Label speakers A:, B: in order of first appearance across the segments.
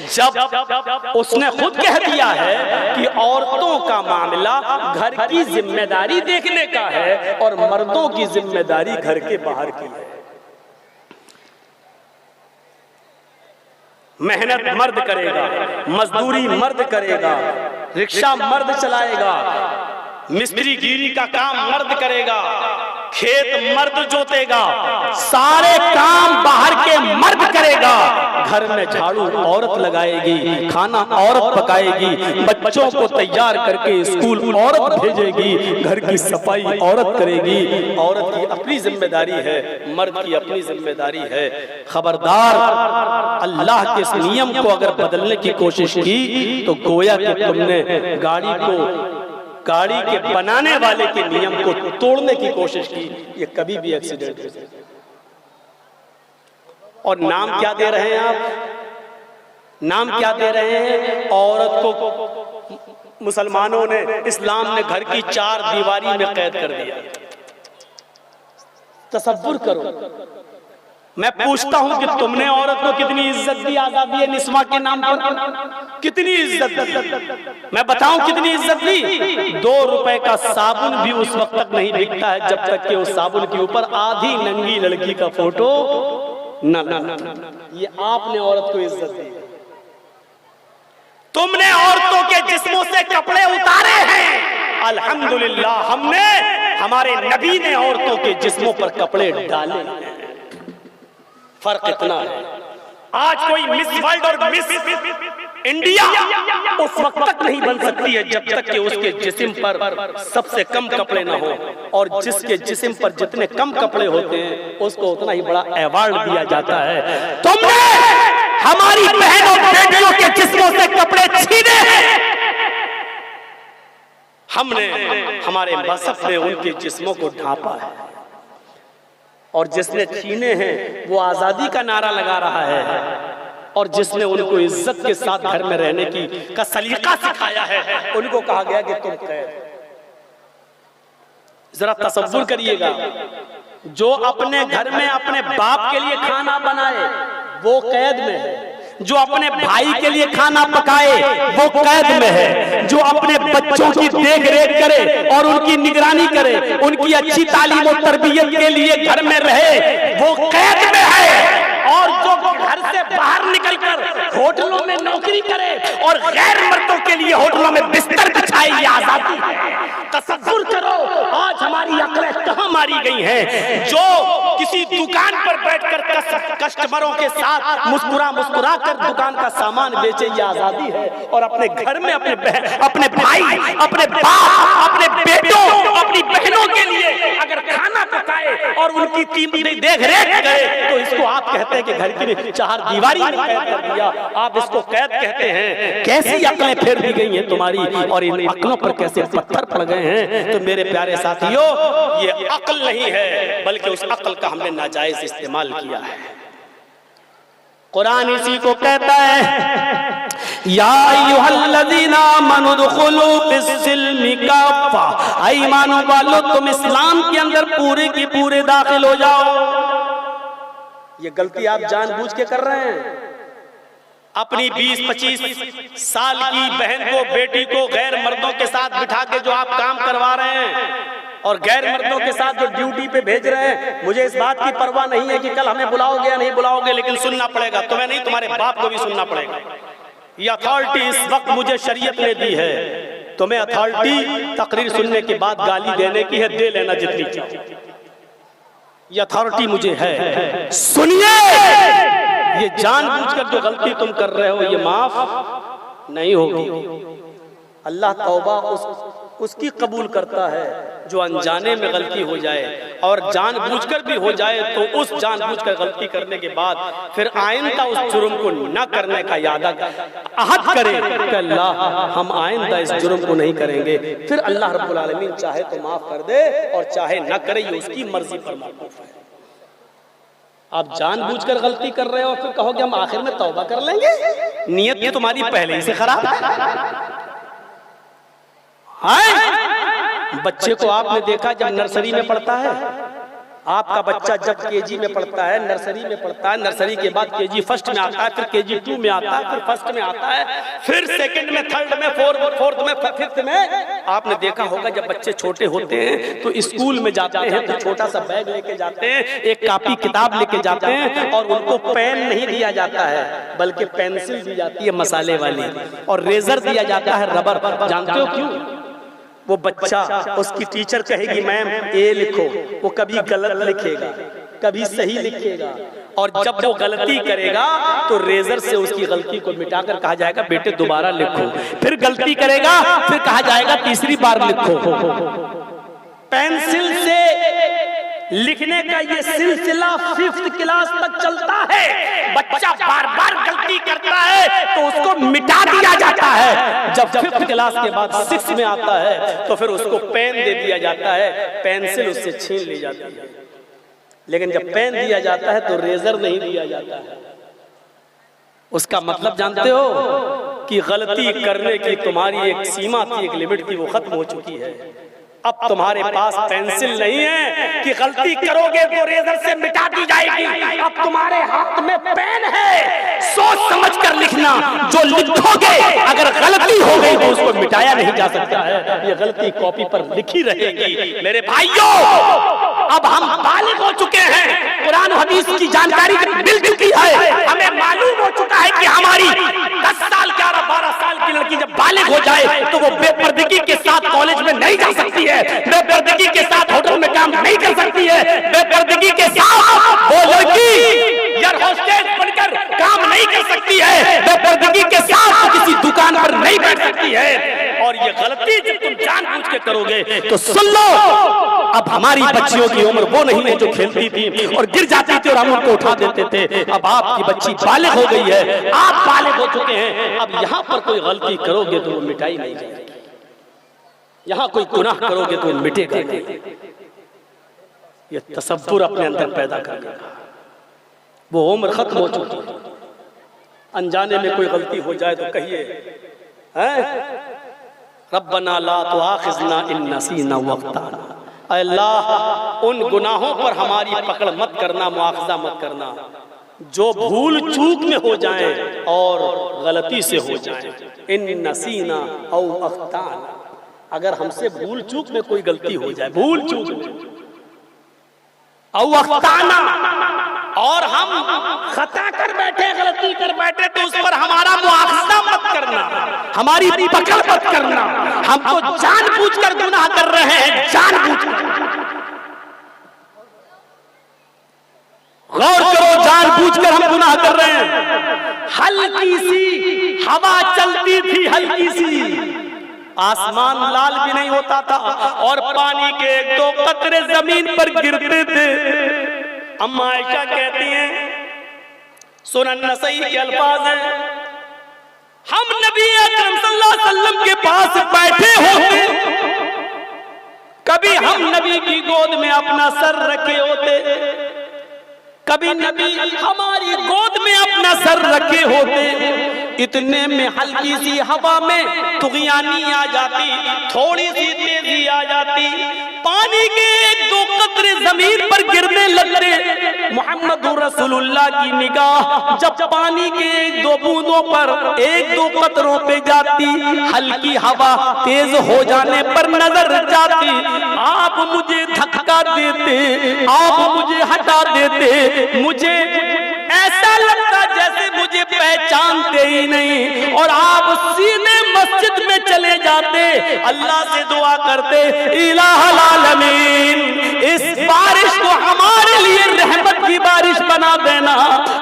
A: जब उसने खुद कह दिया है कि औरतों का मामला घर की जिम्मेदारी देखने का है और मर्दों की जिम्मेदारी घर के बाहर की है। मेहनत मर्द करेगा, मजदूरी मर्द करेगा, रिक्शा मर्द चलाएगा, मिस्त्री गिरी का काम मर्द करेगा, खेत मर्द जोतेगा, सारे काम बाहर के मर्द करेगा। घर में झाड़ू औरत लगाएगी, खाना औरत पकाएगी, बच्चों को तैयार करके स्कूल औरत भेजेगी, घर की सफाई औरत करेगी। औरत की अपनी जिम्मेदारी है, मर्द की अपनी जिम्मेदारी है। खबरदार, अल्लाह के इस नियम को अगर बदलने की कोशिश की तो गोया कि तुमने गाड़ी के बनाने वाले के नियम को तोड़ने की कोशिश की। ये कभी भी एक्सीडेंट हो सकता है। और नाम क्या दे रहे हैं आप? नाम क्या दे रहे हैं? औरत को मुसलमानों ने, इस्लाम ने घर की 4 दीवारी में कैद कर दिया। तसव्वुर करो। मैं पूछता हूं कि तुमने औरत को कितनी इज्जत दी आजादी निस्वा के नाम पर? कितनी इज्जत दी? मैं बताऊं कितनी इज्जत दी? 2 रुपए का साबुन भी उस वक्त तक नहीं बिकता है जब तक कि उस साबुन के ऊपर आधी नंगी लड़की का फोटो न। ये आपने औरत को इज्जत दी। तुमने औरतों के जिस्मों से कपड़े उतारे हैं। अल्हम्दुलिल्लाह, हमने, हमारे नबी ने औरतों के जिस्मों पर कपड़े डाले हैं। फर्क इतना है। आज कोई मिस वर्ल्ड और मिस इंडिया उस वक्त तक नहीं बन सकती है जब तक कि उसके जिस्म पर सबसे कम कपड़े ना हो, और जिसके जिस्म पर जितने कम कपड़े होते हैं उसको उतना ही बड़ा अवार्ड दिया जाता है। तुमने हमारी बहनों बेटियों के जिस्मों से कपड़े छीने हैं। हमने, हमारे मज़हब ने उनके जिस्मों को ढांपा है, और जिसने छीने हैं वो आजादी का नारा लगा रहा है, और जिसने उनको इज्जत के साथ घर में रहने का सलीका सिखाया है उनको कहा गया कि तुम कैद। जरा तसव्वुर करिएगा, जो अपने घर में अपने बाप के लिए खाना बनाए वो कैद में है, जो अपने भाई के लिए खाना पकाए वो कैद में है, जो अपने बच्चों की देख रेख करे और उनकी निगरानी करे, उनकी अच्छी तालीम और तरबियत के लिए घर में रहे वो कैद में है, और जो घर से बाहर निकलकर होटलों में नौकरी करे और गैर मर्दों के लिए होटलों में बिस्तर बिछाए, ये आजादी है। तसव्वुर करो आज हमारी अक्लें कहां मारी गई हैं। जो किसी दुकान पर बैठकर कस्टमरों के साथ मुस्कुरा मुस्कुरा कर दुकान का सामान बेचे, ये आजादी है। और अपने घर में अपने बहन, अपने भाई, अपने बाप, अपने बेटों, अपनी बहनों के लिए अगर खाना पकाए और उनकी देख रेख करे तो इसको आप कहते हैं कि घर की 4 दीवारी में कैद कर दिया। आप इसको कैद कहते हैं। कैसी अक्लें फेर दी गई हैं तुम्हारी, और इन अक्लों पर कैसे पत्थर पड़ गए हैं। तो मेरे प्यारे साथियों, ये अक्ल नहीं है बल्कि उस अक्ल का हमने नाजायज इस्तेमाल किया है। कुरान इसी को कहता है, या अय्युहल्लज़ीना आमनू दुखुलू फिस्सिल्मि काफ़ा, ईमान वालों तुम इस्लाम के अंदर पूरे की पूरे दाखिल हो जाओ। ये गलती आप जानबूझ के कर रहे हैं। अपनी 20-25 साल की बहन को, बेटी को गैर मर्दों के साथ बिठा के जो आप काम करवा रहे हैं और गैर मर्दों के साथ जो ड्यूटी पे भेज रहे हैं, मुझे इस बात की परवाह नहीं है कि कल हमें बुलाओगे या नहीं बुलाओगे, लेकिन सुनना पड़ेगा। तुम्हें नहीं, तुम्हारे बाप को भी सुनना पड़ेगा। ये अथॉरिटी इस वक्त मुझे शरीयत ने दी है। तुम्हें अथॉरिटी तकरीर सुनने के बाद गाली देने की है, दे लेना जितनी चाहिए। ये अथॉरिटी मुझे है। सुनिए, ये जानबूझकर जो गलती तुम कर रहे हो ये माफ नहीं होगी। अल्लाह तौबा उसकी कबूल करता है जो अनजाने में गलती हो जाए, और जानबूझकर भी हो जाए तो उस जानबूझकर गलती करने के बाद फिर आइंदा उस जुर्म को न करने का अहद करे कि अल्लाह हम आइंदा इस जुर्म को नहीं करेंगे। फिर अल्लाह रब्बुल आलमीन चाहे तो माफ कर दे और चाहे न करे, ये उसकी मर्जी पर मौकूफ है। आप जानबूझकर गलती कर रहे हो और फिर कहोगे हम आखिर में तौबा कर लेंगे। नीयत तुम्हारी पहले ही से खराब है। बच्चे को आपने देखा जब नर्सरी में पढ़ता है, आपका बच्चा जब केजी में पढ़ता है, नर्सरी में पढ़ता है, नर्सरी के बाद केजी फर्स्ट में आता है, फिर केजी 2 में आता है, फिर फर्स्ट में आता है, फिर सेकंड में, थर्ड में, फोर्थ में, फिफ्थ में। आपने देखा होगा जब बच्चे छोटे होते हैं तो स्कूल में जाते हैं तो छोटा सा बैग लेके जाते हैं, एक कॉपी किताब लेके जाते हैं और उनको पेन नहीं दिया जाता है बल्कि पेंसिल दी जाती है मसाले वाली, और रेजर दिया जाता है रबर। जानते हो क्यों? वो बच्चा, उसकी टीचर कहेगी मैम ए लिखो, वो कभी गलत लिखेगा, कभी सही लिखेगा, और जब वो गलती करेगा तो रेजर से उसकी गलती को मिटाकर कहा जाएगा बेटे दोबारा लिखो। फिर गलती करेगा, फिर कहा जाएगा तीसरी बार लिखो। पेंसिल से लिखने का ये सिलसिला 5th क्लास तक चलता है। बच्चा बार बार गलती करता है तो उसको मिटा दिया जाता है। जब 5th क्लास के बाद 6 में आता है तो फिर उसको पेन दे दिया जाता है, पेंसिल उससे छीन ली जाती है। लेकिन जब पेन दिया जाता है तो रेजर नहीं दिया जाता है। उसका मतलब जानते हो कि गलती करने की तुम्हारी एक सीमा थी, एक लिमिट थी, वो खत्म हो चुकी है। अब तुम्हारे पास पेंसिल नहीं है कि गलती करोगे तो रेजर से मिटा दी जाएगी। अब तुम्हारे हाथ में पेन है, सोच समझ कर लिखना। जो लिखोगे अगर गलती हो गई तो उसको मिटाया नहीं जा सकता है, ये गलती कॉपी पर लिखी रहेगी। मेरे भाइयों, अब हम बालिग हो चुके हैं, कुरान हदीस की जानकारी मिल चुकी है, हमें मालूम हो चुका है कि हमारी 10 साल 11-12 साल की लड़की जब बालिग हो जाए तो वो बेपर्दगी के साथ कॉलेज में नहीं जा सकती है, बेपर्दगी के साथ होटल में काम नहीं कर सकती है, बेपर्दगी के साथ वो लड़की एयर होस्टेस बनकर काम नहीं कर सकती है, बेपर्दगी के साथ किसी दुकान पर नहीं बैठ सकती है। और ये गलती जब तुम जानबूझ के करोगे तो सुन लो, अब हमारी बच्चियों की उम्र वो नहीं है जो खेलती थी और गिर जाती थी और हम उनको उठा देते थे। अब आपकी बच्ची बालिग हो गई है, आप बालिग हो चुके हैं। अब यहाँ पर कोई गलती करोगे तो वो मिटाई नहीं जाएगी, यहाँ कोई गुनाह करोगे तो मिटेगा नहीं। ये तसव्वुर अपने अंदर पैदा कर देगा। वो उम्र खत्म हो चुकी है। अनजाने में कोई गलती हो जाए तो कहिए रब्बना ला तुआखिज़ना इन नसीना वअख्ताना, अल्लाह उन गुनाहों पर हमारी पकड़ मत करना, मुआखज़ा मत करना जो भूल चूक में हो जाएं और गलती से हो जाएं। इन नसीना औ अख्ताना, अगर हमसे भूल चूक में कोई गलती हो जाए, भूल चूक औ अख्ताना, और हम खता कर बैठे, गलती कर बैठे तो उस पर हमारा मुआखज़ा मत करना, हमारी पकड़ मत करना। हम तो जानबूझकर गुनाह कर रहे हैं, जानबूझकर। गौर करो, जानबूझकर हम गुनाह कर रहे हैं। हल्की सी हवा चलती थी, हल्की सी, आसमान लाल भी नहीं होता था और पानी के 1-2 कतरे जमीन पर गिरते थे। अम्मा आयशा कहती हैं, सुनन नसई के अल्फाज हैं, हम नबी अकरम सल्लल्लाहु अलैहि वसल्लम के पास बैठे होते, कभी हम नबी की गोद में अपना सर रखे होते, कभी नबी हमारी गोद में अपना सर रखे होते। इतने में हल्की सी हवा में तुग़यानी आ जाती, थोड़ी सी तेजी आ जाती, पानी के 1-2 कतरे जमीन पर गिरने लगते। मुहम्मदुर रसूलुल्लाह की निगाह जब पानी के 1-2 बूंदों पर, 1-2 कतरों पे जाती, हल्की हवा तेज हो जाने पर नजर जाती, आप मुझे धक्का देते, आप मुझे हटा देते, मुझे ऐसा लगता जैसे मुझे पहचानते ही नहीं, और आप सीधे मस्जिद में चले जाते, अल्लाह से दुआ करते, इलाहुल आलमीन इस बारिश को हमारे लिए रहमत की बारिश बना देना,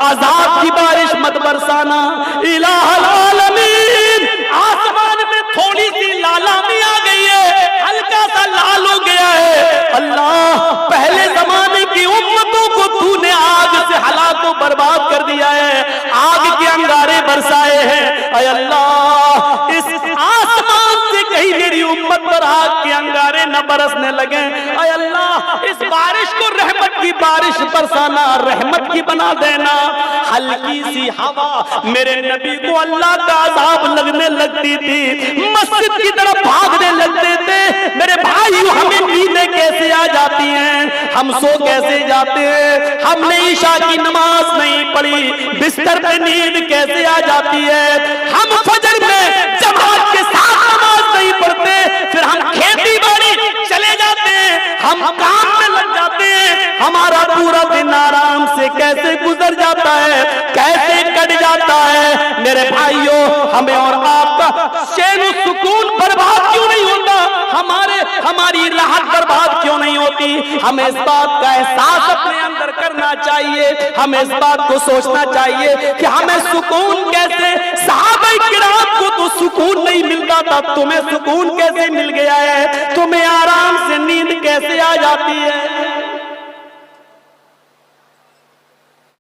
A: अज़ाब की बारिश मत बरसाना। इलाहुल आलमीन, आसमान में थोड़ी सी लालामी आ गई है, हल्का सा लाल हो गया है, अल्लाह पहले जमाने की उम्मतों को तूने आग से हलाक को बर्बाद कर दिया है, आग के अंगारे बरसाए हैं। ऐ अल्लाह, इस आसमान से कहीं मेरी उम्मत पर आग के अंगारे न बरसने लगे। ऐ अल्लाह, इस बारिश को रहमत की बारिश बरसाना, रहमत की बना देना। हल्की सी हवा मेरे नबी को अल्लाह का अज़ाब लगने लगती थी, मस्जिद मस्जिद की तरफ भागने लगते थे। मेरे भाई हमें नींदें कैसे आ जाती हैं, हम सो कैसे जाते हैं, हमने ईशा की नमाज नहीं पढ़ी, बिस्तर पे नींद कैसे आ जाती है, हम फजर में जमात के साथ नमाज नहीं पढ़ते, फिर हम खेती बाड़ी चले जाते हैं, हम काम में लग जाते हैं, हमारा पूरा दिन आराम से कैसे गुजर जाता है, कैसे कट जाता है। मेरे भाइयों, हमें और आपका चैन सुकून बर्बाद क्यों नहीं होता, हमारी राहत बर्बाद क्यों नहीं होती। हमें इस बात का एहसास अपने अंदर करना चाहिए, हमें इस बात को सोचना चाहिए कि हमें सुकून कैसे, सहाबा किराम को तो सुकून नहीं मिलता था, तुम्हें सुकून कैसे मिल गया है, तुम्हें आराम से नींद कैसे आ जाती है।